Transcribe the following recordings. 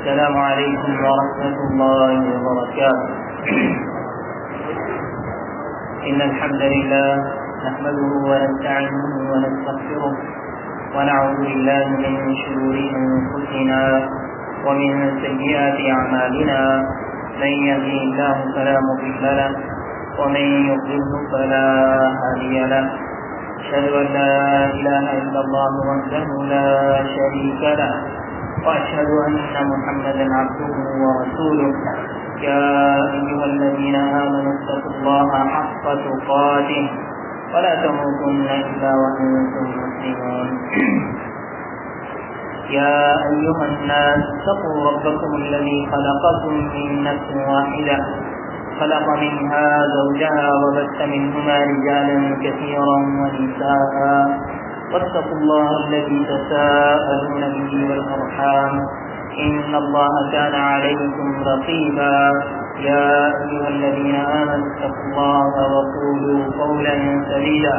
السلام عليكم ورحمة الله وبركاته. إن الحمد لله نحمده ونستعينه ونستغفره ونعوذ بالله من شرور أنفسنا ومن سيئات أعمالنا. من يهده الله فلا مضل له ومن يضلل فلا هادي له. أشهد أن لا إله إلا الله وحده لا شريك له وأشهد أن محمدا عبده ورسوله. يا أيها الذين آمنوا اتقوا الله حق تقاته ولا تموتن إلا وأنتم مسلمون. يا أيها الناس اتقوا ربكم الذي خلقكم من نفس واحدة خلق منها زوجها وبث منهما رجالا كثيرا ونساء واتقوا الله الذي تساءلون به والأرحام إن الله كان عليكم رقيبا. يا أيها الذين آمنوا اتقوا الله وقولوا قولا سديدا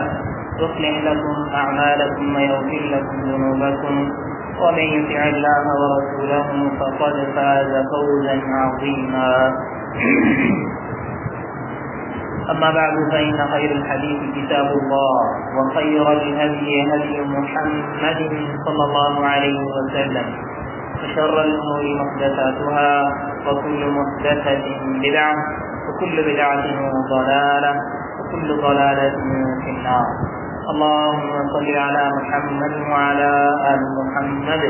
يصلح لكم أعمالكم ويغفر لكم ذنوبكم ومن يطع الله ورسوله فقد فاز فوزا عظيما. أما بعد فإن خير الحديث كتاب الله وخير الهدي هدي محمد صلى الله عليه وسلم وشر الأمور محدثاتها وكل محدثة بدعة وكل بدعة ضلالة وكل ضلالة في النار. اللهم صل على محمد وعلى آل محمد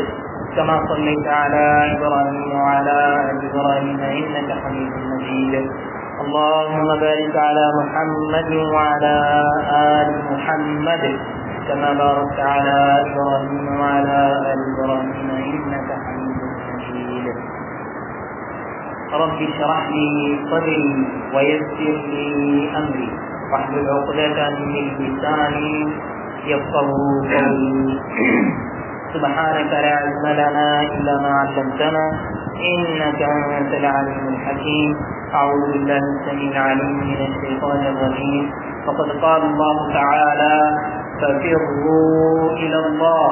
كما صليت على إبراهيم وعلى آل إبراهيم إنك حميد مجيد. اللهم بارك على محمد وعلى آل محمد كما باركت على إبراهيم وعلى آل إبراهيم إنك حميد مجيد. رب اشرح لي صدري ويسر لي أمري واحلل عقدة من لساني يفقهوا قولي. سبحانك لا علم لنا إلا ما علمتنا إنك أنت العليم الحكيم. أعوذ بالله السميع العليم من الشيطان الرجيم. فقد قال الله تعالى ففروا إلى الله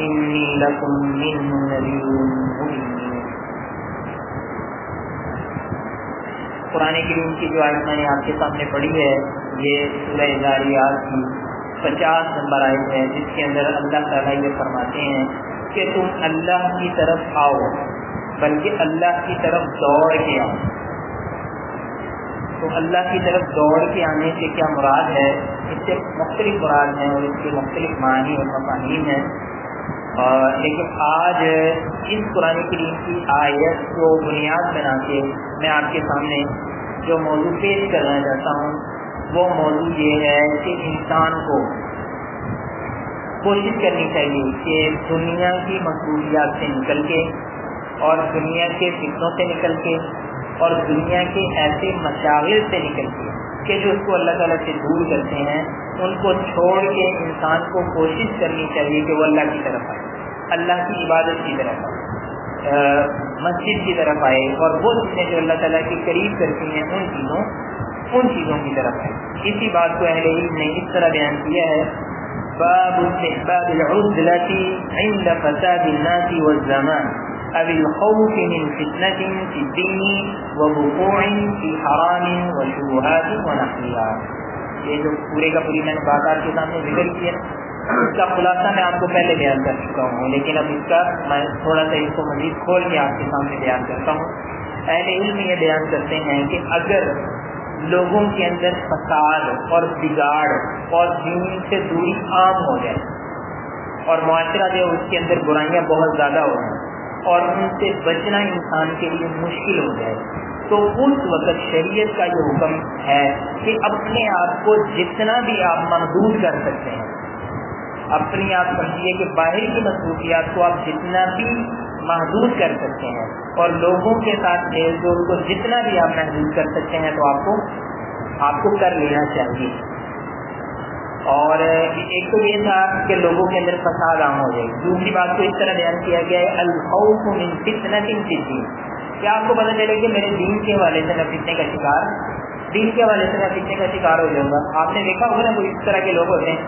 إني لكم منه نذير مبين. قرآن کریم کی جو آیت میں نے آپ کے سامنے پڑھی ہے یہ سورہ ذاریات کی 50 نمبر آیت ہے، جس کے اندر اللہ تعالیٰ یہ فرماتے ہیں کہ تم اللہ کی طرف آؤ بلکہ اللہ کی طرف دوڑ کے آؤ. تو اللہ کی طرف دوڑ کے آنے سے کیا مراد ہے؟ اس سے مختلف مراد ہیں اور اس کے مختلف معنی اور مفاہیم ہیں. لیکن آج اس قرآن کریم کی آیت کو بنیاد بنا کے میں آپ کے سامنے جو موضوع پیش کرنا چاہتا ہوں وہ موضوع یہ ہے کہ انسان کو کوشش کرنی چاہیے کہ دنیا کی مقبولیات سے نکل کے اور دنیا کے فتنوں سے نکل کے اور دنیا کے ایسے مشاغل سے نکل کے کہ جو اس کو اللہ تعالیٰ سے دور کرتے ہیں ان کو چھوڑ کے انسان کو کوشش کرنی چاہیے کہ وہ اللہ کی طرف آئے، اللہ کی عبادت کی طرف آئے، مسجد کی طرف آئے اور وہ چیزیں جو اللہ تعالیٰ کے قریب کرتی ہیں ان چیزوں کی طرف آئے. اسی بات کو اہل علم نے اس طرح بیان کیا ہے: باب استحباب العزلة عند فساد الناس والزمان او الخوف من فتنة في الدين ووقوع في حرام وشبهات ونحوها. یہ جو پورے کا پوری میں نے بات آپ کے سامنے ذکر کیا، اس کا خلاصہ میں آپ کو پہلے بیان کر چکا ہوں، لیکن اب اس کا میں تھوڑا سا اس کو مزید کھول کے آپ کے سامنے بیان کرتا ہوں. اہل علم یہ بیان کرتے ہیں کہ اگر لوگوں کے اندر فساد اور بگاڑ اور دین سے دوری عام ہو جائے اور معاشرہ جو اس کے اندر برائیاں بہت زیادہ ہو جائیں اور ان سے بچنا انسان کے لیے مشکل ہو جائے تو اس وقت شریعت کا یہ حکم ہے کہ اپنے آپ کو جتنا بھی آپ محدود کر سکتے ہیں، اپنی آپ سمجھیے کہ باہر کی مصروفیات کو آپ جتنا بھی محدود کر سکتے ہیں اور لوگوں کے ساتھ میل جول کو جتنا بھی آپ محدود کر سکتے ہیں تو آپ کو کر لینا چاہیے. اور ایک تو یہ تھا کہ لوگوں کے اندر فساد عام ہو جائے. دوسری بات کو اس طرح بیان کیا گیا ہے الخوف من فتنة في الدين. کیا آپ کو پتہ چلے کہ میرے دین کے حوالے سے میں فتنے کا شکار ہو جاؤں گا. آپ نے دیکھا ہوگا نا کوئی اس طرح کے لوگ ہوتے ہیں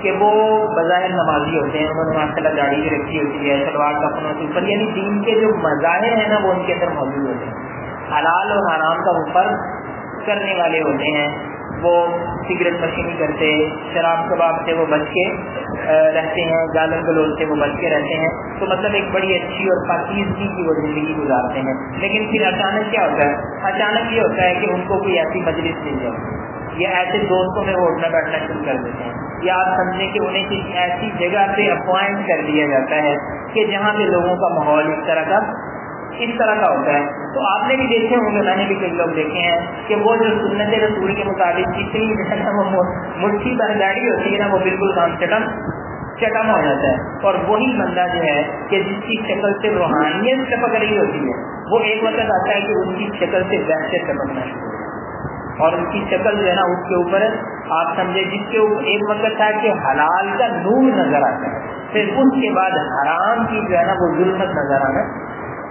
کہ وہ بظاہر نمازی ہوتے ہیں, انہوں نے ماشاءاللہ داڑھی بھی رکھی ہوتی ہے, شلوار کپڑوں کے اوپر, یعنی دین کے جو مظاہر ہیں نا وہ ان کے اندر موجود ہوتے ہیں. حلال اور حرام کا وہ فرق کرنے والے ہوتے ہیں. وہ سگریٹ نوشی نہیں کرتے, شراب کباب سے وہ بچ کے رہتے ہیں, گالن گلوچ سے وہ بچ کے رہتے ہیں. تو مطلب ایک بڑی اچھی اور پاکیزگی کی وہ زندگی گزارتے ہیں. لیکن پھر اچانک کیا ہوتا ہے, اچانک یہ ہوتا ہے کہ ان کو کوئی ایسی مجلس مل جائے, یا ایسے دوستوں میں وہ اٹھنا بیٹھنا شروع کر دیتے ہیں, یا آپ سمجھیں کہ انہیں کسی ایسی جگہ پہ اپوائنٹ کر دیا جاتا ہے کہ جہاں پہ لوگوں کا ماحول اس طرح کا ہوتا ہے. تو آپ نے بھی دیکھے ہوں گے, میں نے بھی کئی لوگ دیکھے ہیں کہ وہ جو سنت رسول کے مطابق جتنی جو ہے نا وہ مٹھی پر داڑھی ہوتی ہے نا, وہ بالکل کام چٹم ہو جاتا ہے. اور وہی بندہ جو ہے کہ جس کی شکل سے روحانیت ٹپک رہی ہوتی ہے, وہ ایک وقت آتا ہے کہ ان کی شکل سے وحشت ٹپکنا شروع ہوتی ہے, اور ان کی شکل جو ہے نا اس کے اوپر آپ سمجھے جس کے اوپر ایک وقت تھا کہ حلال کا نور نظر آتا ہے, پھر اس کے بعد حرام کی جو ہے نا وہ ظلمت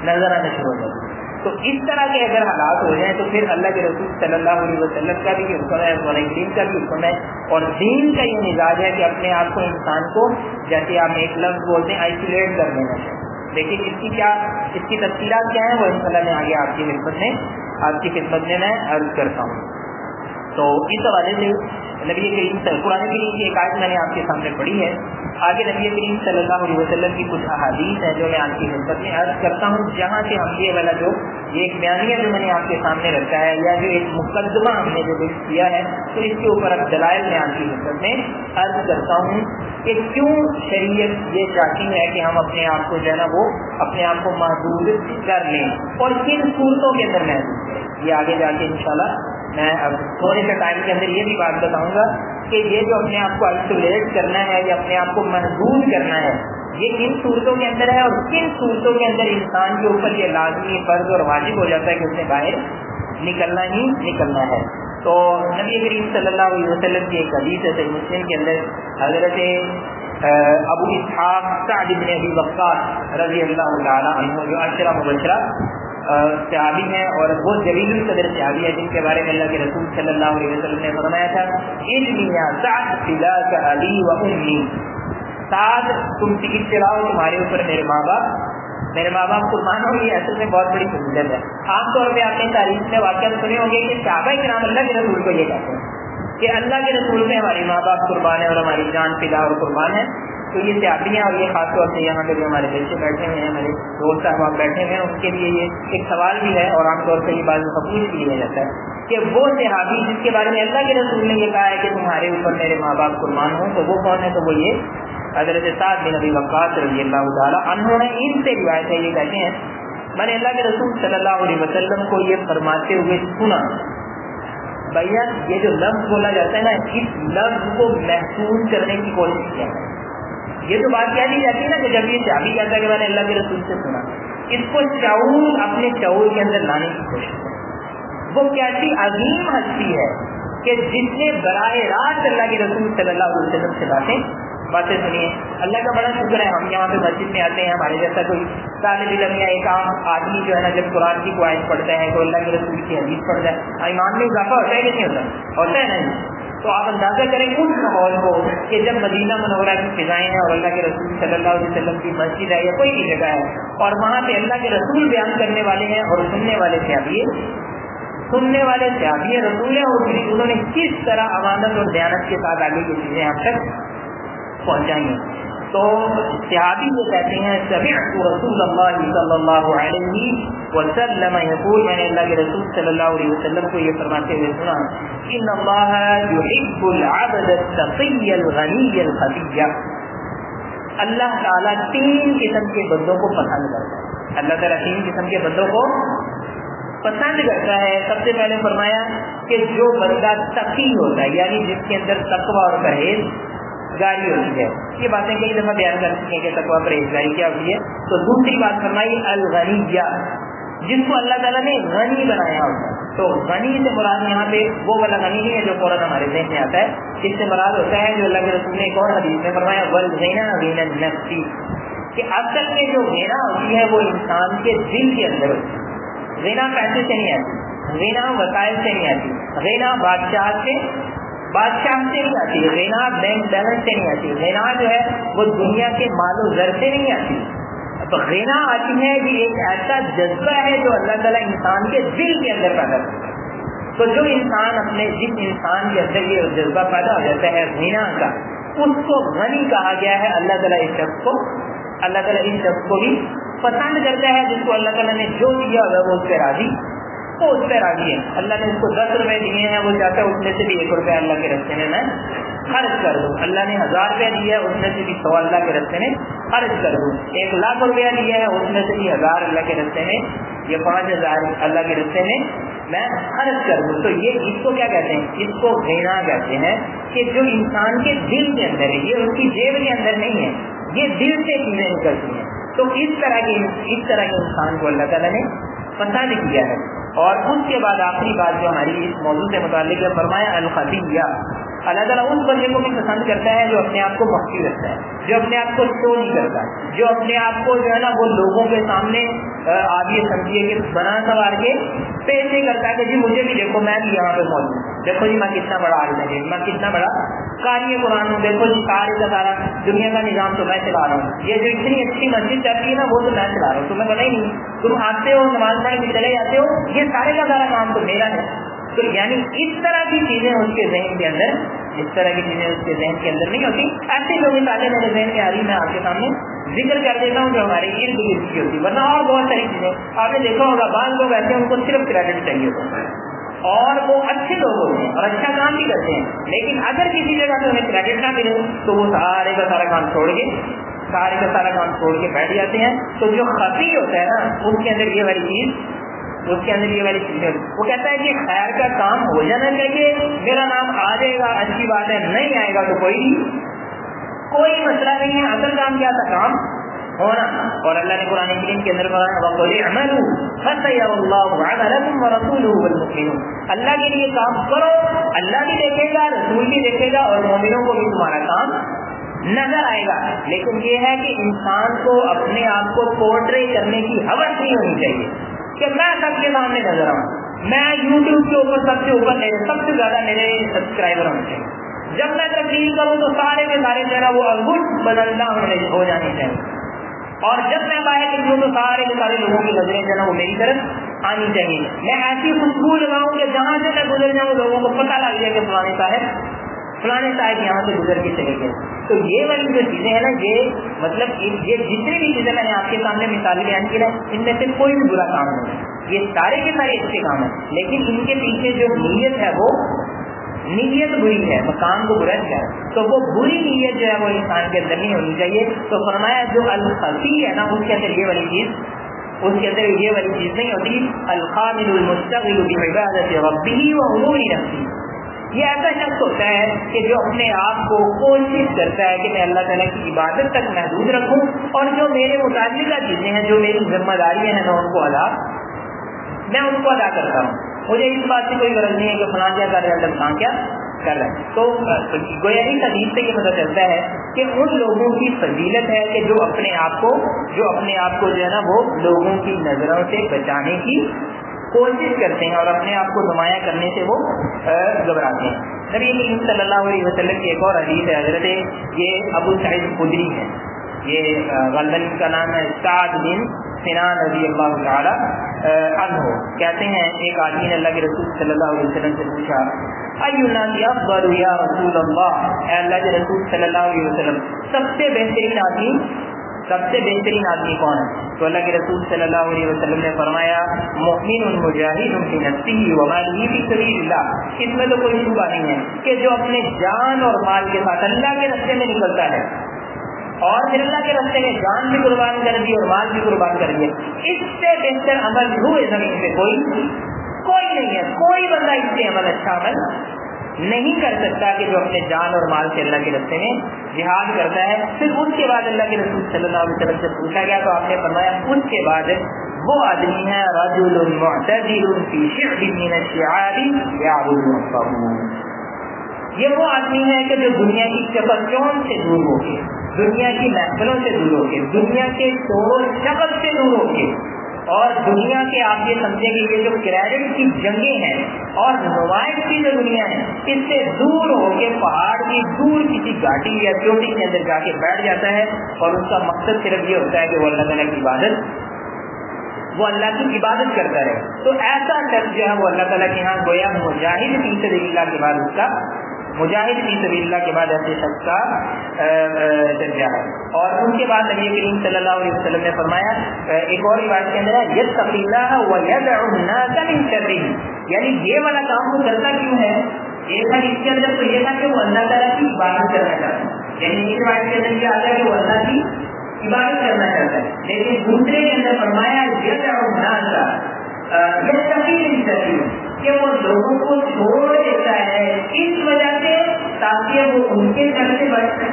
نظر آنا شروع ہو جاتی ہے. تو اس طرح کے اگر حالات ہو جائیں تو پھر اللہ کے رسول صلی اللہ علیہ وسلم کا بھی حکم ہے, قرآن کریم کا بھی حکم ہے, اور دین کا یہ مزاج ہے کہ اپنے آپ کو انسان کو, جیسے آپ ایک لفظ بولتے ہیں, آئسولیٹ کر لینا چاہیے. لیکن اس کی تفصیلات کیا ہیں وہ انشاءاللہ میں آگے آپ کی خدمت میں میں عرض کرتا ہوں. تو اس حوالے سے نبی کریم قرآن کریم کی ایک آیت میں نے آپ کے سامنے پڑھی ہے. آگے نبی کریم صلی اللہ علیہ وسلم کی کچھ احادیث ہیں جو میں آپ کی خدمت میں عرض کرتا ہوں, جہاں سے ہم یہ والا جو یہ ایک بیانیہ جو میں نے آپ کے سامنے رکھا ہے, یا جو ایک مقدمہ ہم نے جو کیا ہے, تو اس کے اوپر اب دلائل میں آپ کی خدمت میں عرض کرتا ہوں کہ کیوں شریعت یہ چاہتی ہے کہ ہم اپنے آپ کو جو ہے نا وہ اپنے آپ کو محدود کر لیں, اور کن صورتوں کے اندر محدود کریں. یہ آگے جا کے انشاءاللہ میں اب تھوڑے سے ٹائم کے اندر یہ بھی بات بتاؤں گا کہ یہ جو اپنے آپ کو آئسولیٹ کرنا ہے یا اپنے آپ کو محدود کرنا ہے, یہ کن صورتوں کے اندر ہے, اور کن صورتوں کے اندر انسان کے اوپر یہ لازمی فرض اور واجب ہو جاتا ہے کہ اس نے باہر نکلنا ہے. تو نبی کریم صلی اللہ علیہ وسلم کی ایک حدیث ہے صحیح مسلم کے اندر, حضرت ابو اسحاق سعد بن ابی وقاص رضی اللہ تعالی عنہ جو عشرہ مبشرہ صحابی ہیں, اور وہ جلیل القدر صحابی ہے جن کے بارے میں اللہ کے رسول صلی اللہ علیہ وسلم نے فرمایا تھا, انی یا سعد فداک ابی و امی, سعد تم ٹکٹ چلاؤ تمہارے اوپر میرے ماں باپ قربان ہو. یہ اصل میں بہت بڑی فضیلت ہے. عام طور پہ آپ نے تاریخ میں واقعات سنے ہوں گے کہ صحابہ کرام اللہ کے رسول کو یہ کہتے ہیں کہ اللہ کے رسول میں ہماری ماں باپ قربان ہے اور ہماری جان فدا اور قربان ہے. تو یہ صحابی ہیں, اور یہ خاص طور سے یہاں پہ جو ہمارے بچے بیٹھے ہوئے ہیں, ہمارے دوست صاحب بیٹھے ہوئے ہیں, ان کے لیے یہ ایک سوال بھی ہے, اور عام طور سے یہ بات قبول بھی لیا جاتا ہے کہ وہ صحابی جس کے بارے میں اللہ کے رسول نے یہ کہا ہے کہ تمہارے اوپر میرے ماں باپ قربان ہوں, تو وہ کون ہے؟ تو وہ یہ حضرت سعد بن ابی وقاص رضی اللہ تعالی عنہ نے. ان سے روایت ہے, یہ کہتے ہیں میں نے اللہ کے رسول صلی اللہ علیہ وسلم کو یہ فرماتے ہوئے سنا. بھیا یہ جو لفظ بولا جاتا ہے نا, اس لفظ کو محسوس کرنے کی کوشش کیا ہے. یہ تو بات کیا دی جاتی ہے نا کہ جب یہ صحابی کہتا ہے کہ میں نے اللہ کے رسول سے سنا, اس کو شعور اپنے شعور کے اندر لانے کی کوشش کریں. وہ کیسی عظیم ہستی ہے کہ جس نے براہ راست اللہ کے رسول صلی اللہ علیہ وسلم سے باتیں سنیے. اللہ کا بڑا شکر ہے, ہم یہاں پہ مسجد میں آتے ہیں, ہمارے جیسا کوئی طالب علم یا ایک عام آدمی جو ہے نا جب قرآن کی کوئی آیت پڑھتا ہے, کوئی اللہ کے رسول کی حدیث پڑھتا ہے, ایمان میں اضافہ ہوتا ہے کہ نہیں ہوتا ہے نا. تو آپ اندازہ کریں اس ماحول کو کہ جب مدینہ منورہ کی فضائیں ہیں اور اللہ کے رسول صلی اللہ علیہ وسلم کی مسجد ہے یا کوئی بھی جگہ ہے, اور وہاں پہ اللہ کے رسول بیان کرنے والے ہیں اور سننے والے صحابی رسول ہیں, اور انہوں نے کس طرح امانت اور دیانت کے ساتھ آگے کی چیزیں آپ تک پہنچائیں گے. تو صحابی یہ کہتے ہیں سمعت رسول اللہ صلی اللہ علیہ وسلم یقول, میں نے اللہ کے رسول صلی اللہ علیہ وسلم کو یہ فرماتے ہوئے سنا, ان اللہ یحب العبد التقی الغنی الخفی. اللہ تعالیٰ 3 قسم کے بندوں کو پسند کرتا ہے. اللہ تعالیٰ 3 قسم کے بندوں کو پسند کرتا ہے. سب سے پہلے فرمایا کہ جو بندہ تقی ہوتا ہے, یعنی جس کے اندر تقوی اور پرہیز گاری ہوتی ہے. یہ باتیں کئی دفعہ بیان کر چکے ہیں کہ تقوی پرہیزگاری کیا ہوتی ہے. تو دوسری بات فرمائی الغنیہ, جس کو اللہ تعالیٰ نے غنی بنایا ہوتا ہے. تو غنی سے مراد یہاں پہ وہ والا غنی نہیں ہے جو فوراً ہمارے ذہن میں آتا ہے. اس سے مراد ہوتا ہے جو اللہ کے رسول نے ایک اور حدیث میں فرمایا والغنى غنى النفس, کہ اصل میں جو غنا ہوتی ہے وہ انسان کے دل کے اندر ہوتی ہے. غنا پیسے سے نہیں آتی, غنا وسائل سے نہیں آتی, غنا بادشاہ سے بادشاہ سے نہیں آتی، غنا بینک بیلنس سے نہیں آتی، غنا جو ہے وہ دنیا کے مال و زر سے نہیں آتی. تو غنا آتی ہے کہ ایک ایسا جذبہ ہے جو اللہ تعالیٰ انسان کے دل کے اندر پیدا کرتا ہے. تو جو انسان اپنے جس انسان کے اندر یہ جذبہ پیدا ہو جاتا ہے غنا کا، اس کو غنی کہا گیا ہے. اللہ تعالیٰ اس شخص کو بھی پسند کرتا ہے، جس کو اللہ تعالیٰ نے جو دیا ہوگا وہ اس پہ راضی ہے. اللہ نے اس کو 10 روپے دیے ہیں، وہ چاہتا ہے اس میں سے بھی 1 روپیہ اللہ کے راستے میں خرچ کر دوں. اللہ نے 1000 روپیہ دیا ہے، اس میں سے بھی 100 اللہ کے راستے میں خرچ کر دوں. 1,00,000 روپیہ دیا ہے، اس میں سے بھی 1000 اللہ کے راستے میں، یہ 5000 اللہ کے راستے میں میں خرچ کر دوں. تو یہ اس کو کیا کہتے ہیں؟ اس کو غنا کہتے ہیں کہ جو انسان کے دل کے اندر ہے، یہ اس کی جیب کے اندر نہیں ہے، یہ دل سے چیزیں نکلتی ہیں. تو اس طرح کے انسان کو اللہ تعالیٰ نے پسند کیا ہے. اور اس کے بعد آخری بات جو ہماری اس موضوع سے متعلق ہے، فرمایا الخفیہ. اللہ تعالیٰ اس بندے کو بھی پسند کرتا ہے جو اپنے آپ کو مخفی رکھتا ہے، جو اپنے آپ کو شو نہیں کرتا، جو اپنے آپ کو جو ہے نا وہ لوگوں کے سامنے آپ یہ سمجھیے کہ بنا سوار کے پیش نہیں کرتا کہ جی مجھے بھی دیکھو، میں بھی یہاں پہ موجود ہوں، دیکھو جی میں کتنا بڑا عالم ہے، میں کتنا بڑا قاری قرآن ہوں، دیکھو جی سارے کا سارا دنیا کا نظام تو میں چلا رہا ہوں، یہ جو اتنی اچھی مسجد چلتی ہے نا وہ تو میں چلا رہا ہوں، تمہیں پتہ ہی نہیں، تم آتے ہو نماز پڑھ کے چلے جاتے ہو، یہ سارے کا سارا کام تو میرا ہے. تو یعنی اس طرح کی چیزیں اس کے ذہن کے اندر نہیں ہوتی. ایسی جو مثالیں میرے ذہن میں آ رہی میں آپ کے سامنے ذکر کر دیتا ہوں جو ہمارے ارد گرد کی ہوتی، ورنہ اور بہت ساری چیزیں آپ نے دیکھا ہوگا. بعض لوگ ایسے ہیں ان کو صرف کریڈٹ چاہیے ہوتا ہے اور وہ اچھے لوگ ہوتے ہیں اور اچھا کام بھی کرتے ہیں، لیکن اگر کسی جگہ سے انہیں کریڈٹ نہ ملے تو وہ سارے کا سارا کام چھوڑ کے بیٹھ جاتے ہیں. تو جو خفی ہوتا ہے نا اس کے اندر یہ والی چیز وہ کہتا ہے کہ خیر کا کام ہو جانا چاہیے، میرا نام آ جائے گا اچھی بات ہے، نہیں آئے گا تو کوئی مسئلہ نہیں ہے. اصل کام کیا تھا؟ کام ہونا. اور اللہ نے قرآن کریم کے اندر اللہ کے لیے کام کرو، اللہ بھی دیکھے گا، رسول بھی دیکھے گا اور مومنوں کو بھی تمہارا کام نظر آئے گا. لیکن یہ ہے کہ انسان کو اپنے آپ کو پورٹری کرنے کی حوث نہیں ہونی چاہیے کہ میں سب کے سامنے نظر آؤں، میں یوٹیوب کے اوپر سب سے زیادہ میرے سبسکرائبر ہونے چاہیے. جب میں تقریر کروں تو سارے کے سارے جو ہے وہ انگوٹ بدلنا ہو جانی چاہیے، اور جب میں باہر نکلوں تو سارے کے سارے لوگوں کی نظریں جو ہے وہ میری طرف آنی چاہیے. میں ایسی خوشبو لگاؤں کہ جہاں سے میں گزر جاؤں لوگوں کو پتہ لگ جائے کہ فلانے صاحب یہاں سے گزر کے چلے گئے. تو یہ والی جو چیزیں ہیں نا، یہ مطلب یہ جتنے بھی چیزیں میں نے آپ کے سامنے مثالیں بیان کی نا، ان میں سے کوئی بھی برا کام نہیں ہے، یہ سارے کے سارے اچھے کام ہیں. لیکن ان کے پیچھے جو نیت ہے وہ نیت بری ہے، مقام کو برا کیا ہے، تو وہ بری نیت جو ہے وہ انسان کے اندر نہیں ہونی چاہیے. تو فرمایا جو الخفی ہے نا اس کے اندر یہ والی چیز نہیں ہوتی. الخامل المشتغل بعبادت ربه وامور نفسه، یہ ایسا شخص ہوتا ہے کہ جو اپنے آپ کو کوشش کرتا ہے کہ میں اللہ تعالیٰ کی عبادت تک محدود رکھوں اور جو میرے متعلقہ چیزیں ہیں، جو میری ذمہ داریاں ہیں، میں ان کو ادا کرتا ہوں. مجھے اس بات سے کوئی غرض نہیں ہے کہ فلاں کیا کر رہا ہے فلاں کیا کر رہا ہے. تو گویا اس حدیث سے یہ پتہ چلتا ہے کہ ان لوگوں کی فضیلت ہے کہ جو اپنے آپ کو جو ہے نا وہ لوگوں کی نظروں سے بچانے کی کوشش کرتے ہیں اور اپنے آپ کو نمایاں کرنے سے وہ گھبراتے ہیں. نبی کریم صلی اللہ علیہ وسلم کی ایک اور حدیث ہے، حضرت یہ ابو سعید خدری ہے، یہ غالباً کا نام ہے سعد بن سنان رضی اللہ تعالی عنہ. کہتے ہیں ایک آدمی نے اللہ کے رسول صلی اللہ علیہ وسلم سے پوچھا ای الناس افضل یا رسول اللہ، اے اللہ کے رسول صلی اللہ علیہ وسلم سب سے بہترین آدمی کون ہے؟ تو اللہ کے رسول صلی اللہ علیہ وسلم نے فرمایا مؤمن مجاہد فی نفسہ ومالہ فی سبیل اللہ. اس میں تو کوئی شبہ نہیں ہے کہ جو اپنے جان اور مال کے ساتھ اللہ کے راستے میں نکلتا ہے اور پھر اللہ کے راستے میں جان بھی قربان کر دی اور مال بھی قربان کر دیا، اس سے بہتر عمل ہوئے زمین پہ کوئی نہیں ہے. کوئی بندہ اس سے اچھا عمل نہیں کر سکتا کہ جو اپنے جان اور مال سے اللہ کے راستے میں جہاد کرتا ہے. پھر اس کے بعد اللہ کے رسول صلی اللہ علیہ وسلم سے پوچھا گیا تو آپ نے فرمایا اس کے بعد وہ آدمی ہے رجل معتدل فی شعب من الشعاب یعبد ربہ، یہ وہ آدمی ہے کہ جو دنیا کی چپرچون سے دور ہو کے، دنیا کی محفلوں سے دور ہو کے، دنیا کے شور و شغب سے دور ہو کے اور دنیا کے آپ یہ سمجھیں کہ یہ جو کریڈٹ کی جنگیں ہیں اور نمائش کی جو دنیا ہے اس سے دور ہو کے پہاڑ کی دور کسی گھاٹی یا چوٹی کے اندر جا کے بیٹھ جاتا ہے اور اس کا مقصد صرف یہ ہوتا ہے کہ وہ اللہ تعالیٰ کی عبادت کرتا رہے. تو ایسا شخص جو ہے وہ اللہ تعالیٰ کے یہاں گویا مجاہد فی سبیل اللہ کے بعد اس کا مجاہد فی سبیل اللہ کے بعد ایسے شخص کا درجہ ہے. اور ان کے بعد نبی کریم صلی اللہ علیہ وسلم نے فرمایا ایک اور روایت کے اندر یتقی اللہ ویدع الناس من شرہ، یعنی یہ والا کام وہ کرتا کیوں ہے؟ ایک ہے اس کے اندر تو یہ تھا کہ وہ اللہ تعالیٰ کی عبادت کرنا چاہتا ہے، یعنی ایک روایت کے اندر یہ آتا ہے کہ وہ اللہ کی عبادت کرنا چاہتا ہے، لیکن دوسرے کے اندر فرمایا یدع الناس یتقی من شرہ، کہ وہ لوگوں کو چھوڑ دیتا ہے اس وجہ سے تاکہ وہ ان کے گھر سے بچ سکے،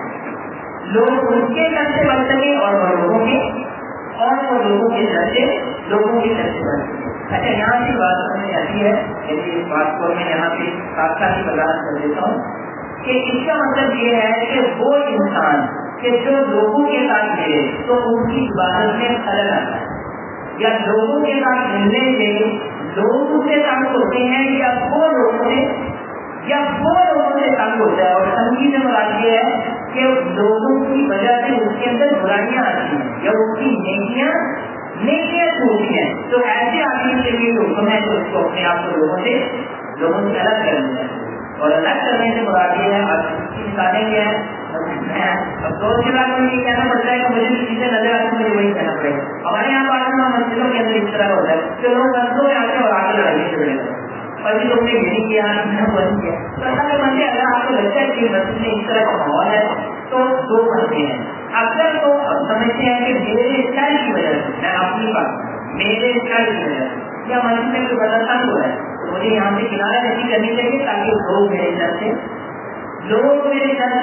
لوگ ان کے گھر سے بچ سکے اور وہ لوگوں کے گھر سے بچ سکے. اچھا یہاں کی بات سمجھ آتی ہے، اس بات کو میں یہاں پہ ساتھ ساتھ ہی وضاحت کر دیتا ہوں کہ اس کا مطلب یہ ہے کہ وہ انسان کہ جو لوگوں کے ساتھ ملے تو ان کی عبادت میں خلل آتا ہے، یا لوگوں کے ساتھ ملنے سے لوگ اس سے تنگ ہوتے ہیں یا وہ لوگوں سے تنگ ہوتا ہے. اور تنگی سے مراد یہ ہے کہ لوگوں کی وجہ سے اس کے اندر برائیاں آتی ہیں یا اس کی نیکیاں چھوٹی ہیں. تو ایسے آدمی کے لیے حکم ہے تو اس کو اپنے آپ کو لوگوں سے الگ کرنا ہے. اور الگ کرنے سے مراد یہ ہے آپ کی مثالیں کیا ہے. اب دو کے بعد مجھے یہ کہنا پڑتا ہے کہ مجھے کسی سے نظر آتی مجھے وہی کہنا پڑے گا. ہمارے یہاں بعض مسجدوں کے اندر اس طرح ہوتا ہے کہ لوگ مسجدوں میں آتے اور آگے لڑائی چھوڑے گا اور بھی لوگ نے یہ نہیں کیا وہی کیا. تو اللہ کے بندے اگر آپ کو لگتا ہے کہ مسجد میں اس طرح کا ماحول ہے تو دو بندے ہیں. اکثر تو سمجھتے ہیں کہ میرے اسٹائل کی وجہ سے، میں اپنی بات میرے اسٹائل کی وجہ سے یا مسجد میں کوئی بدل تنگ ہو رہا ہے تو مجھے یہاں سے کنارہ نہیں کرنی چاہیے تاکہ لوگ میرے گھر سے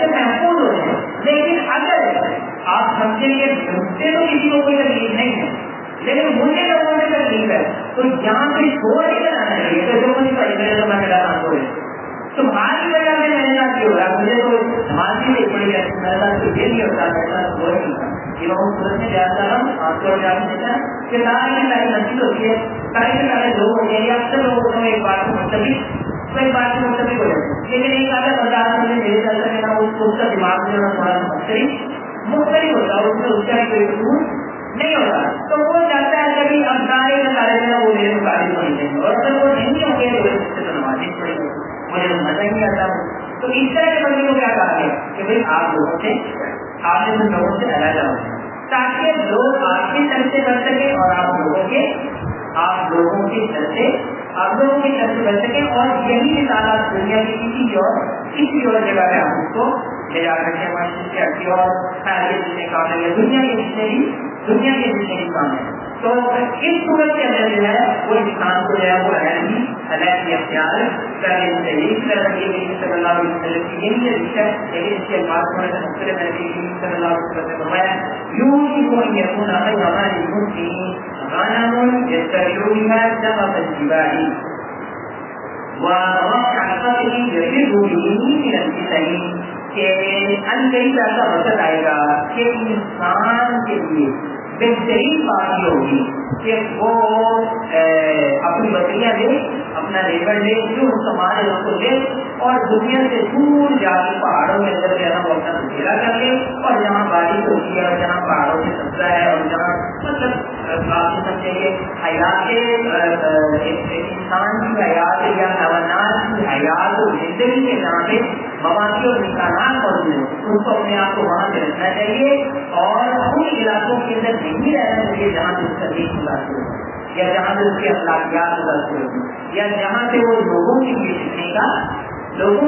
محفوظ ہو جائیں. لیکن اگر آپ سمجھیں گے مجھے تو کسی کو کوئی تکلیف نہیں ہے لیکن مجھے لوگوں سے تکلیف ہے تو یہاں سے چھوڑ کر آنا چاہیے. تو جو مجھے پہلے تو میں میرا کام ہو تمہاری وجہ سے میرے ساتھ یہ ہو رہا ہے، مجھے تو ہماری بھی ایک بڑی میرے ساتھ تو یہ نہیں ہوتا، میرے ساتھ وہ نہیں ہوتا. یہ بہت صورت میں جاتا ہوں آپ کو جان دیتا ہے کہ ساری مسجد ہوتی ہے، سارے لوگ ہوتے ہیں یا اکثر لوگ ہوتے ہیں ایک بات کو مستقل ہو جاتی ہے. لیکن ایک آدھا بندہ میرے ساتھ کرنا اس کا دماغ جو ہے تھوڑا مختلف ہوتا ہے، اس کا کوئی اصول نہیں ہوتا. تو وہ چاہتا ہے کبھی اب سارے جو وہ میرے مقابل ہونے دیں گے اور اگر وہ نہیں ہوں گے تو نمازیں پڑیں گے، مجھے مزہ نہیں آتا. تو اس طرح کے بندے کو کیا کہا گیا کہ بھائی آپ نے لوگوں سے علیحدہ ہو تاکہ لوگ آپ کی طرف سے بچ سکیں اور آپ لوگوں کی طرف سے بچ سکیں. اور یہی مثالات دنیا کی کسی اور جگہ پہ آپ اس کو لے جا سکتے ہیں. اور کام ہے دنیا کے جتنے بھی کام ہے. تو اس صورت کے اندر جو ہے وہ انسان کو جو ہے وہ علیحدگی اختیار کر لینی چاہیے. اس طرح صلی اللہ علیہ وسلم کی یہی حدیث ہے، لیکن اس کے بعد تھوڑے سے مختلف ہے کہ صلی اللہ علیہ وسلم نے فرمایا یوشک ان یکون خیرا للمسلمین غنم یسترعونها سبق الجبال ورفع القتل يفر به من الفتن. کہ انقریب ایسا وقت آئے گا کہ انسان کے لیے بہترین بات یہ ہوگی کہ وہ اپنی بکریاں لے، اپنا لیبر لے، جو سامان ہے اس کو لے اور دنیا سے دور جا کے پہاڑوں کے اندر جو ہے وہ اپنا گھیرا کر لے اور جہاں بارش ہوتی ہے اور جہاں پہاڑوں سے سبزہ ہے اور جہاں مطلب آپ سمجھیں گے حیات انسان کی حیات یا حیوانات کی حیات و زندگی کے جہاں پہ مواقع اور امکانات موجود ہیں ان کو اپنے آپ کو وہاں پہ رکھنا چاہیے اور ان علاقوں کے اندر نہیں رہنا چاہیے جہاں سے اس کا دیش متاثر ہو یا جہاں سے اس کے اخلاقیات متاثر ہو یا جہاں سے وہ لوگوں کے لیے سیکھنے کا ذریعہ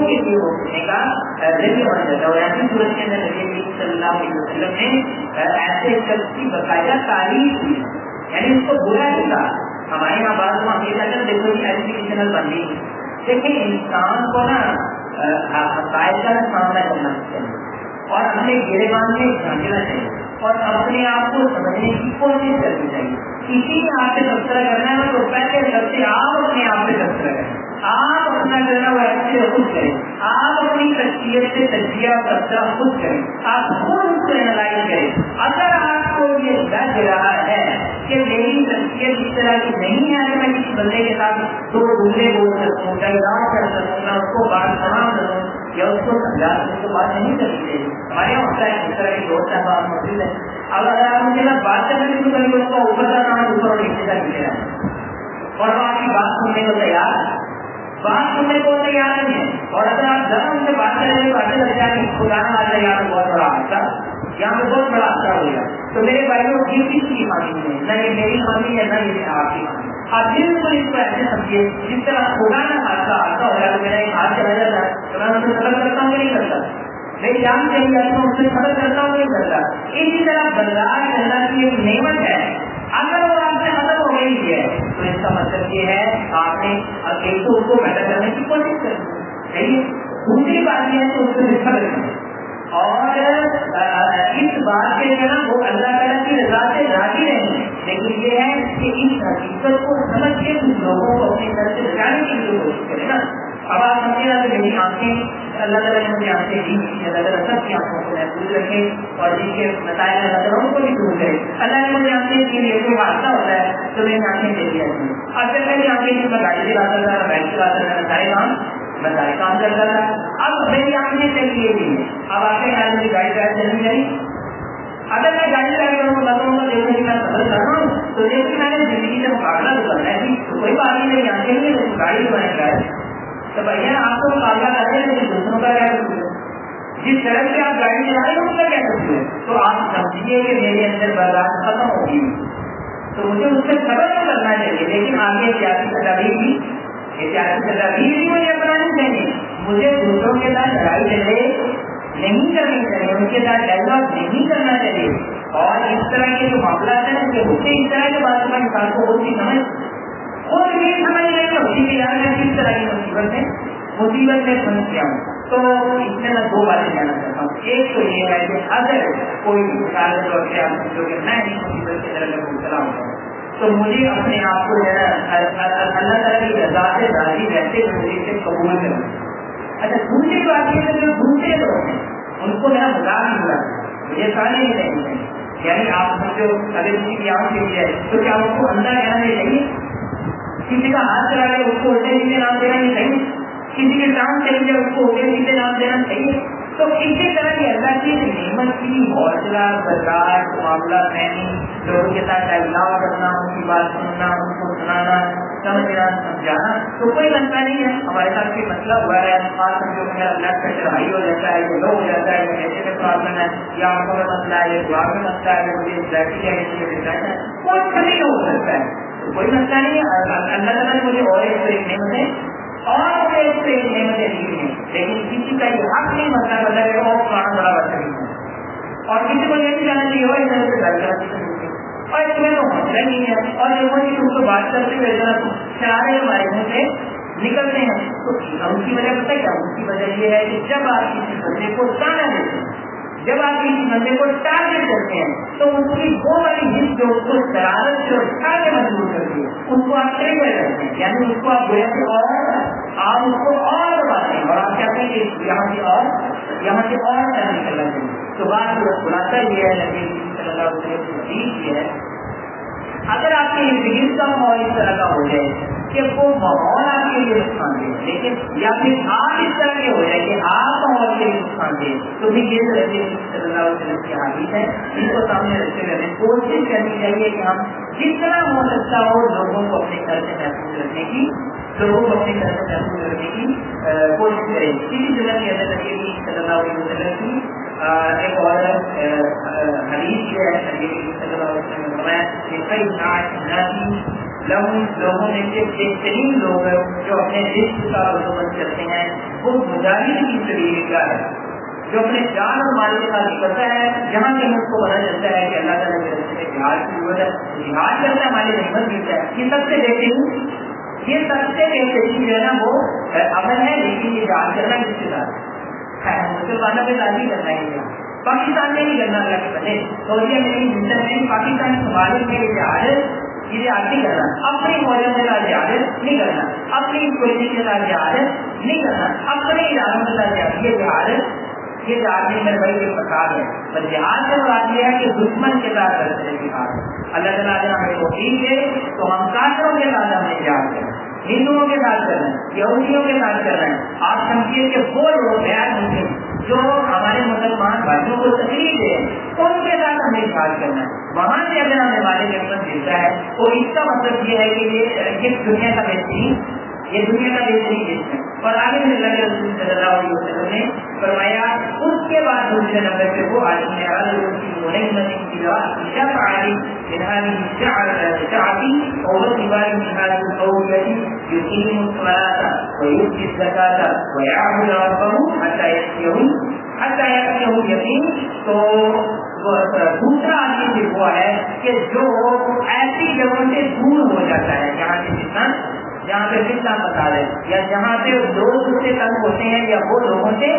بن جاتا ہے. اور ایسی صورت کے اندر نبی صلی اللہ علیہ وسلم نے ایسے شخص کی باقاعدہ تعریف کی، یعنی اس کو برا نہیں کہا. ہمارے یہاں بعض دیکھو ایجوکیشنل بن گئی، لیکن انسان کو نا حقائق کا سامنا کرنا چاہیے اور اپنے گریبان میں جھانکنا چاہیے اور اپنے آپ کو سمجھنے کی کوشش کرنی چاہیے. کسی نے آپ سے تبصرہ کرنا ہے تو پہلے سب سے آپ اپنے آپ سے تبصرہ کریں، آپ اپنا کرنا وہ ایسے خود کریں، آپ اپنی شخصیت سے تجزیہ تبصرہ خود کریں، آپ خود اس کو اینالائز کریں. اگر آپ کو یہ لگ رہا ہے کہ میری شخصیت شخصیت اس طرح کی نہیں ہے کہ میں کسی بندے کے ساتھ دو جملے بول سکوں یا یاد کر سکوں میں اس کو بات سنا کروں یا اس کو سمجھا سکوں تو بات نہیں کرتے. ہمارے یہاں ہوتا ہے اس طرح کے دوست ہیں بات موجود ہے. اگر آپ مجھے نا بات کرنے کی کبھی اس کا اوپر کا کام اوپر اور نیچے کا نیچے ہے اور وہ آپ کی بات سننے کو تیار ہے, بات سننے کو تیار نہیں ہے. اور اگر آپ ذرا ان سے بات کرنے کی باتیں لگ جائیں خدانا آ جائے یہاں پہ بہت بڑا حادثہ, یہاں پہ بہت بڑا حادثہ ہو گیا. تو میرے بھائیوں کی کس کی خامی ہے, نہ یہ میری خامی ہے نہ یہ آپ کی خامی. آپ بالکل اس کو ایسے سمجھیے جس طرح خدانا حادثہ ہو گیا تو میرا ایک ہاتھ چلا جاتا ہے تو میں ان سے خبر کرتا ہوں کہ نہیں کرتا, میری جان چلی جاتی ہے ان سے خبر کرتا ہوں کہ نہیں کرتا. اسی طرح برداشت کرنا کی ایک نعمت ہے, اگر وہ آپ سے ختم ہو گئی ہے تو اس کا مطلب یہ ہے آپ نے ایک تو اس کو بیٹر کرنے کی کوشش کرنی ہے. دوسری بات یہ ہے کہ اس کو دکھا کرنا اور اس بات کے جو ہے نا وہ اللہ تعالیٰ کی رضا سے راضی رہیں, لیکن یہ ہے کہ اس حقیقت کو سمجھ کے کچھ لوگوں کو اپنے گھر سے بچانے کی جو کوشش کرے نا. اب آپ سمجھے نا کہ میری آنکھیں اللہ تعالیٰ نے مجھے آنکھیں دی, اللہ تعالیٰ سب کی آنکھوں کو محفوظ رکھے اور جن کے مسائل اللہ تعالیٰ ان کو بھی دور کرے. اللہ نے مجھے آنکھیں کے لیے کوئی حادثہ ہوتا ہے تو میری آنکھیں دے دی جاتی ہیں. اب جب میری آنکھیں میں گاڑی چلاتا تھا, بائک چلاتا تھا, سارے کام میں سارے کام کرتا تھا. اب میری آنکھیں چلیے بھی اب آپ کے خیال میں گاڑی ڈرائیو چلنی چاہیے. اگر میں گاڑی ڈرائیو کروں تو لگوں گا دیکھنے کی میں سفر کر رہا ہوں تو دیکھ کہ میں نے زندگی سے مقابلہ تو کرنا ہے, کوئی بات نہیں میری آنکھیں نہیں ہے گاڑی تو میں نے ڈرائیو تو بھیا آپ کو مقابلہ کرتے ہیں لیکن دوسروں کا کیا کرتے ہیں, جس طرح سے آپ گاڑی چلا رہے ہیں اس کا کیا کرتے ہیں. تو آپ سمجھیے کہ میرے اندر برداشت ختم ہوگی تو مجھے اس سے خبر تو کرنا چاہیے, لیکن آگے سیاسی تدابیر بھی مجھے اپنانی چاہیے. مجھے دوسروں کے ساتھ لڑائی جھگڑے نہیں کرنی چاہیے, ان کے ساتھ ڈائیلاگ نہیں کرنا چاہیے. اور اس طرح کے جو معاملات ہیں کہ ہوتے اس طرح کے بات میں انسان کو ہوتی سمجھ خود نہیں سمجھ رہے ہوتی کہ یار میں کس طرح کی مصیبت میں پھنس گیا ہوں. تو اس میں میں دو باتیں کہنا چاہتا ہوں. ایک تو یہ ہے کہ اگر کوئی مثال کے طور پہ آپ سمجھو کہ میں اس مصیبت کی طرح مبتلا ہوں تو مجھے اپنے آپ کو جو ہے اللہ تعالیٰ کی رضا سے راضی رہتے ہوئے اسے قبول کرنا. اچھا دوسری بات یہ ہے جو دوسرے لوگ ہیں ان کو میرا مذاق نہیں ہوا, مجھے سارے نہیں رہنے چاہیے. یعنی آپ سمجھو اگر کسی کی آنکھ کے لیے تو کیا ان کو اندھا کہنا نہیں چاہیے, کسی کا ہاتھ چلا کے اس کو الٹے سیدھے نام دینا نہیں چاہیے, کسی کے ٹانگ چل گیا اس کو الٹے سیدھے نام دینا چاہیے. تو اسی طرح کی اللہ کی نعمت کی حوصلہ برداشت معاملہ فہمی, لوگوں کے ساتھ ڈائیلاگ کرنا, ان کی بات سننا, ان کو سنانا, سمجھنا سمجھانا تو کوئی مسئلہ نہیں ہے. ہمارے ساتھ کوئی مسئلہ ہوا ہے آپ سمجھو کہ میرا بلڈ پریشر ہائی ہو جاتا ہے, یہ لو ہو جاتا ہے, یہ ایسے میں پرابلم ہے, یا آنکھوں میں مسئلہ ہے, یہ دعا میں مسئلہ ہے, مجھے ڈائبٹیز ہے, کچھ نہیں ہو سکتا ہے, کوئی مسئلہ نہیں ہے. اللہ تعالیٰ نے مجھے اور ایک نعمتیں اور ایک نعمتیں دی ہیں, لیکن کسی کا یہ حق نہیں بنتا بتا کہ وہ پرانا بڑا بچہ نہیں ہے, اور کسی کو یہ نہیں جانا چاہیے وہ اس طرح سے اور اس میں تو مسئلہ نہیں ہے. اور یہ وہ تم کو بات کرتے ہوئے سارے ہمارے منہ سے نکلتے ہیں تو ان کی وجہ پتہ کیا, ان کی وجہ یہ ہے کہ جب آپ کسی بندے کو جانا دیتے ہیں, جب آپ کسی بندے کو ٹارگیٹ کرتے ہیں تو ان کی وہ والی حص جو اس کو شرارت سے اٹھا کے مجبور کرتی ہے اس کو آپ ٹریگر کرتے ہیں, یعنی اس کو آپ گویا سے اور آپ اس کو اور دباتے ہیں اور آپ کہتے ہیں کہ یہاں سے اور نکلنا چاہیے. تو بات خلاصہ یہ ہے نبی صلی اللہ علیہ وسلم کی حدیث یہ ہے, اگر آپ کے ارد گرد کا ماحول اس طرح کا ہو جائے کہ وہ ماحول آپ کے لیے نقصان دے, لیکن یا پھر آپ اس طرح کے ہو جائے کہ آپ ماحول کے لیے نقصان دے, تو پھر یہ نبی صلی اللہ علیہ وسلم کی حدیث ہے, ان کو سامنے رکھتے ہوئے کوشش کرنی چاہیے کہ ہم جتنا ہو سکتا ہو لوگوں کو اپنے گھر سے محفوظ رکھنے کی کوشش کریں. اسی جگہ کے اندر نبی صلی اللہ علیہ وسلم کی ایک اور حدیث جو ہے نبی صلی اللہ علیہ وسلم نے فرمایا کہ کئی لوگوں میں سے بہترین لوگ جو اپنے رزق کا بندوبست کرتے ہیں وہ مجاہد کی سبیل کا ہے, جو اپنے جان اور مال کے ساتھ نکلتا ہے جہاں کہیں اس کو پتا چلتا ہے کہ اللہ تعالیٰ کے راستے میں جہاد کی ضرورت ہے, جہاد کرتا ہے, مال نعمت ملتا ہے. یہ سب سے بہترین جو ہے نا وہ عمل ہے, لیکن یہ جہاد کرنا کس کے ساتھ ہے, مسلمانوں کے ساتھ ہی کرنا ہے. پاکستان میں نہیں کرنا اللہ کے بندے, سعودیہ میں نہیں, پاکستان کے ممالک میں یہ جہاد نہیں کرنا, اپنی فوجوں کے ساتھ جہاد نہیں کرنا, اپنی پولیس کے ساتھ جہاد نہیں کرنا, اپنے اداروں کے ساتھ یہ جہاد یہ آدمی میں بھائی یہ فساد ہے. پر جہاد سے مراد یہ ہے کہ دشمن کے ساتھ کرتے جہاد. اللہ تعالیٰ نے ہمیں توفیق دے تو ہم کافروں کے ساتھ ہمیں جہاد کریں, ہندوؤں کے ساتھ کرنا ہے, یہودیوں کے ساتھ کرنا ہے. آپ سمجھیے کہ وہ لوگ غیر مسلم جو ہمارے مسلمان بھائیوں کو تکلیف دے ان کے ساتھ ہمیں جہاد کرنا ہے. وہاں سے اگر ہمیں مالک احمد ملتا ہے تو اس کا مطلب یہ ہے کہ یہ دنیا کا بہترین, یہ دنیا کا بہترین جسم ہے. اور آگے میں اللہ کے رسول صلی اللہ علیہ وسلم نے فرمایا اس کے بعد دوسرے نمبر پہ وہ آدمی تو دوسرا آدمی وہ ہے کہ جو ایسی جگہوں سے دور ہو جاتا ہے جہاں پہ فتنہ فساد ہے, یا جہاں پہ لوگ اس سے تنگ ہوتے ہیں, یا وہ لوگوں سے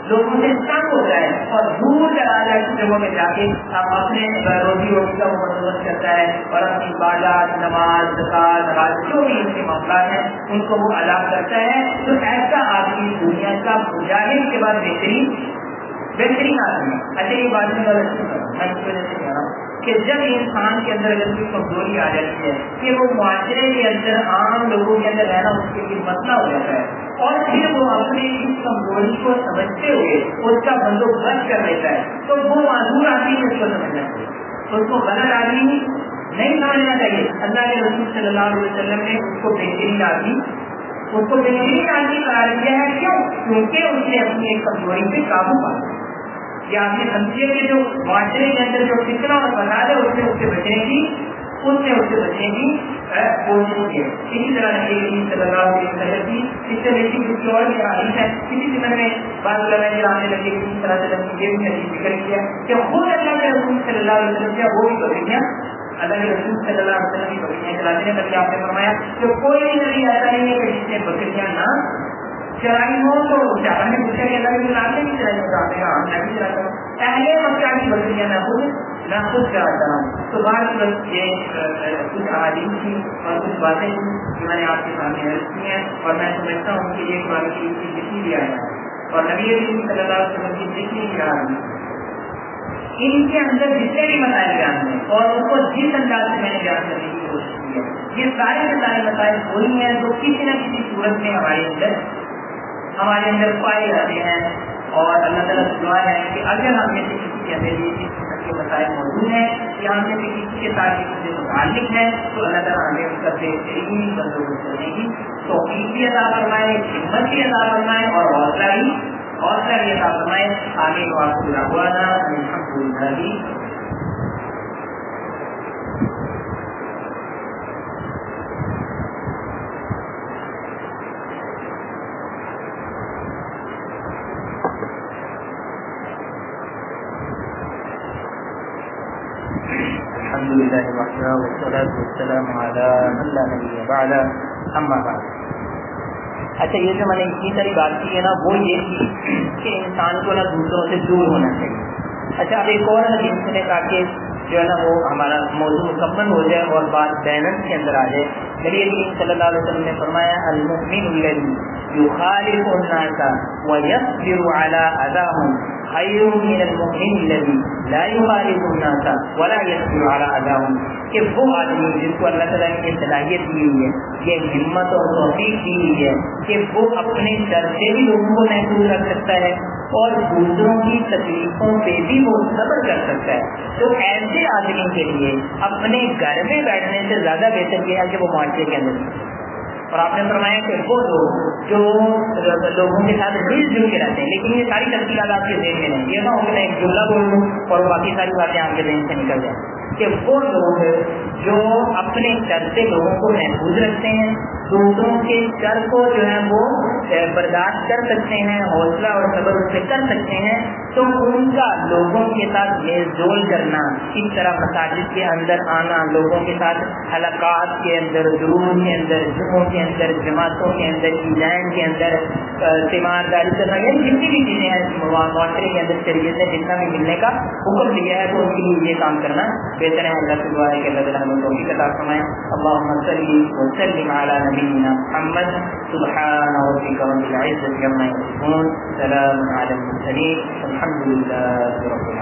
تنگ ہوتا ہے, اور دور دراز ایسی جگہوں میں جا کے آپ اپنے روزی روٹی کا بندوبست کرتا ہے اور اپنی عبادات, نماز, زکات, حج جو بھی ان کے معاملات ہیں ان کو وہ ادا کرتا ہے. تو ایسا آدمی دنیا کا مجاہد کے بعد بہترین آدمی. اچھا یہ بات میں اس وجہ سے کہہ رہا ہوں کہ جب انسان کے اندر اگر کوئی کمزوری آ جاتی ہے کہ وہ معاشرے کے اندر عام لوگوں کے اندر رہنا اس کے لیے مسئلہ ہو جاتا ہے, اور پھر وہ اپنے اس کمزوری کو سمجھتے ہوئے اس کا بندوبست کر لیتا ہے, تو وہ معذور آدمی اس کو سمجھنا چاہیے, اس کو غلط آدمی نہیں سمجھنا چاہیے. اللہ کے رسول صلی اللہ علیہ وسلم نے اس کو بہترین آدمی قرار دیا ہے. کیوں؟ کیونکہ اس نے اپنی ایک کمزوری پہ قابو پا لیا. یہ آپ نے سمجھیے کہ جو معاشرے کے اندر جو فتنہ اور فساد ہے اس سے بچنے کی کوشش کی ہے. اسی طرح صلی اللہ علیہ وسلم کی اس سے بیٹی کچھ اور بھی حدیث ہے. کسی سمے میں بات آنے لگے کہ اس طرح سے یہ بھی ذکر کیا کہ خود اللہ کے رسول صلی اللہ علیہ وسلم کیا وہ بھی بکریاں اللہ کے رسول صلی اللہ علیہ وسلم کی بکریاں چلاتے ہیں. بلکہ آپ نے فرمایا کہ کوئی بھی نبی ایسا نہیں ہے کہ جس نے بکریاں نہ چرائی ہو. تو ہم نے پوچھا کہ اللہ کے آپ نے بھی چرائی ہوتا ہے, ہاں میں بھی چلاتا ہوں. اہل مکہ کی بکریاں نہ خود چلاتا ہوں. تو بعض یہ کچھ احادیث تھی اور کچھ باتیں تھیں جو میں نے آپ کے سامنے عرض کی ہیں, اور میں سمجھتا ہوں کہ یہ قرآن کریم کی جتنی بھی آیا ہے اور نبی کریم صلی اللہ علیہ وسلم کی جتنی بھی آئی ان کے اندر جتنے بھی مسائل بیان ہیں اور ان کو جس انداز سے میں نے بیان کرنے کی کوشش کی ہے, یہ سارے مسائل وہی ہیں جو کسی نہ کسی صورت میں ہمارے اندر پائے جاتے ہیں. اور اللہ تعالیٰ سے دعا ہے کہ اگر ہم میں سے کسی کے اندر یہ قسم کے مسائل موجود ہیں یا ہم میں سے کسی کے ساتھ کسی سے متعلق ہے تو اللہ تعالیٰ ہمیں اس کا بہترین بندوبست کرنے کی توفیق بھی عطا فرمائے, ہمت بھی عطا فرمائے اور حوصلہ بھی عطا فرمائے. آمین. وآخر دعوانا الحمدللہ. الحمدللہ والصلاة والسلام علی من لا نبی بعد اما بعد. اچھا یہ جو میں نے اتنی ساری بات کی ہے نا وہ یہ تھی کہ انسان کو نا دوسروں سے دور ہونا چاہیے. اچھا اب ایک اور حدیث سنے تاکہ جو ہے نا وہ ہمارا موضوع مکمل ہو جائے اور بات بیلنس کے اندر آ جائے. نبی کریم صلی اللہ علیہ وسلم نے فرمایا المؤمن الذی یخالف الناس ویصبر علی اذاہم خیر من المؤمن الذی لا یخالف الناس ولا یصبر علی اذاہم. کہ وہ آدمی جس کو اللہ تعالیٰ نے یہ صلاحیت دی ہوئی ہے, یہ ہمت اور توفیق دی ہوئی ہے کہ وہ اپنے ڈر سے بھی لوگوں کو محفوظ رکھ سکتا ہے اور دوسروں کی تکلیفوں پہ بھی وہ صبر کر سکتا ہے, تو ایسے آدمی کے لیے اپنے گھر میں بیٹھنے سے زیادہ بہتر یہ ہے کہ وہ معاشرے کے اندر. اور آپ نے فرمایا کہ وہ لوگ جو لوگوں کے ساتھ مل جل کے رہتے ہیں, لیکن یہ ساری تفصیلات آپ کے ذہن میں نہیں, یہ نہ ہو کہ میں ایک جملہ بول دوں اور باقی ساری باتیں آپ کے ذہن سے نکل جائیں. کہ وہ لوگ جو اپنے ڈر سے لوگوں کو محفوظ رکھتے ہیں, دوسروں کے ڈر کو جو ہے وہ برداشت کر سکتے ہیں, حوصلہ اور صبر اس سے کر سکتے ہیں, تو ان کا لوگوں کے ساتھ میل جول کرنا, اس طرح مساجد کے اندر آنا, لوگوں کے ساتھ حلقات کے اندر, دروس کے اندر, جمعوں کے اندر, جماعتوں کے اندر, ایونٹ کے اندر تیمارداری کرنا، یعنی جتنی بھی چیزیں ہیں معاشرے کے اندر شریعت نے جتنا بھی ملنے کا حکم دیا ہے تو ان کے لیے یہ کام کرنا بہتر ہے۔ اللہ سے دعا ہے کہ اللہ تعالیٰ ہمیں توفیق عطا فرمائے۔ اللهم صل وسلم على نبينا محمد، سبحان ربك رب العزة عما يصفون، سلام على المرسلين، الحمد لله رب العالمين۔